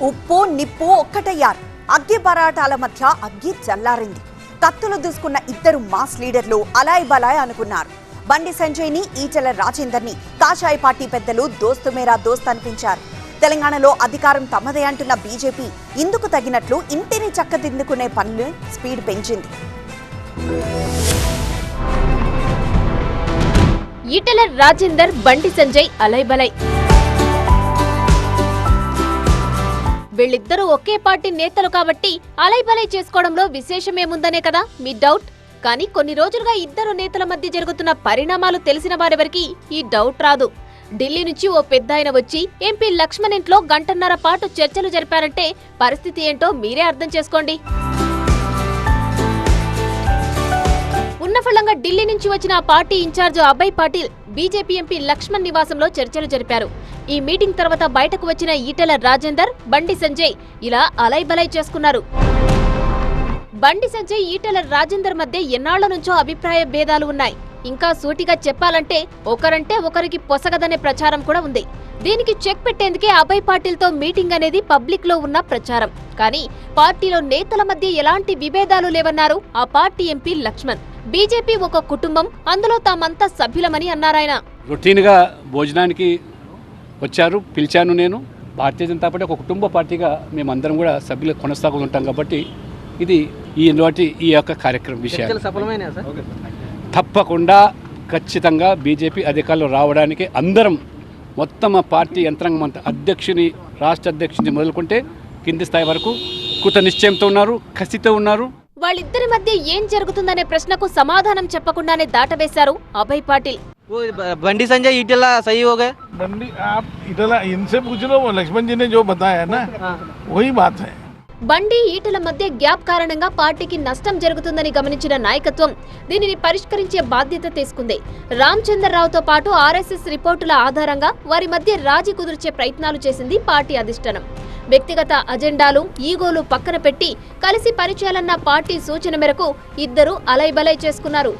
ఉప్పు నిప్పు ఒక్కటయ్యారు. అగ్గి పరాటాల మధ్య అగ్గి చల్లారింది. కత్తులు దూసుకున్న ఇద్దరు మాస్ లీడర్లు అలాయ్ బలాయ్ అనుకున్నారు. బండి సంజయ్ని, ఈటెల రాజేందర్ని కాషాయ పార్టీ పెద్దలు దోస్తు మేరా దోస్త్ అనిపించారు. తెలంగాణలో అధికారం తమదే అంటున్న బీజేపీ ఇందుకు తగినట్లు ఇంటిని చక్కదిద్దుకునే పనులు స్పీడ్ పెంచింది. ఈటెల రాజేందర్, బండి సంజయ్ అలాయ్ బలాయ్. వీళ్ళిద్దరూ ఒకే పార్టీ నేతలు కాబట్టి అలాయ్ బలాయ్ చేసుకోవడంలో విశేషమేముందనే కదా మీ డౌట్. కానీ కొన్ని రోజులుగా ఇద్దరు నేతల మధ్య జరుగుతున్న పరిణామాలు తెలిసిన వారెవరికి ఈ డౌట్ రాదు. ఢిల్లీ నుంచి ఓ పెద్దాయన వచ్చి ఎంపీ లక్ష్మణ్ ఇంట్లో గంటన్నర పాటు చర్చలు జరిపారంటే పరిస్థితి ఏంటో మీరే అర్థం చేసుకోండి. ఉన్నఫలంగా ఢిల్లీ నుంచి వచ్చిన ఆ party incharge Abhay Patil BJP MP Lakshman నివాసంలో చర్చలు జరిపారు. ఈ మీటింగ్ తర్వాత బయటకు వచ్చిన ఈటెల రాజేందర్, బండి సంజయ్ ఇలా అలాయ్ బలాయ్ చేసుకున్నారు. బండి సంజయ్, ఈటెల రాజేందర్ మధ్య ఎన్నాళ్ల నుంచో అభిప్రాయ భేదాలు ఉన్నాయి. ఇంకా సూటిగా చెప్పాలంటే ఒకరంటే ఒకరికి పొసగదనే ప్రచారం కూడా ఉంది. దీనికి చెక్ పెట్టేందుకే అభయ్ పాటిల్తో మీటింగ్ అనేది పబ్లిక్ లో ఉన్న ప్రచారం. కానీ పార్టీలో నేతల మధ్య ఎలాంటి విభేదాలు లేవన్నారు ఆ పార్టీ ఎంపీ లక్ష్మణ్. బీజేపీ ఒక కుటుంబం, అందులో తామంతా సభ్యులమని అన్నారాయన. రొటీన్ గా భోజనానికి వచ్చారు, పిలిచాను. నేను భారతీయ జనతా పార్టీ ఒక కుటుంబ పార్టీగా మేమందరం కూడా సభ్యులు కొనసాగుతుంటాం కాబట్టి ఇది ఈ యొక్క కార్యక్రమం విషయాలు తప్పకుండా ఖచ్చితంగా బీజేపీ అధికారులు రావడానికి అందరం మొత్తం ఆ పార్టీ యంత్రాంగం అంతా అధ్యక్షుని, రాష్ట్ర అధ్యక్షుని మొదలుకుంటే కింది స్థాయి వరకు కృత నిశ్చయంతో ఉన్నారు, కసితో ఉన్నారు. వాళ్ళిద్దరి మధ్య ఏం జరుగుతుందనే ప్రశ్నకు సమాధానం చెప్పకుండానే దాటవేశారు అభయ్ పాటిల్. बंडी संजय ईटेला सही हो गए। बंडी आप ईटेला इनसे पूछ लो, लक्ष्मण जी ने जो बताया ना वही बात है। బండి, ఈటెల మధ్య గ్యాప్ కారణంగా పార్టీకి నష్టం జరుగుతుందని గమనించిన నాయకత్వం దీనిని పరిష్కరించే బాధ్యత తీసుకుంది. రామచంద్రరావుతో పాటు ఆర్ఎస్ఎస్ రిపోర్టుల ఆధారంగా వారి మధ్య రాజీ కుదిర్చే ప్రయత్నాలు చేసింది పార్టీ అధిష్టానం. వ్యక్తిగత అజెండాలు, ఈగోలు పక్కన పెట్టి కలిసి పనిచేయాలన్న పార్టీ సూచన మేరకు ఇద్దరు అలాయ్ బలాయ్ చేసుకున్నారు.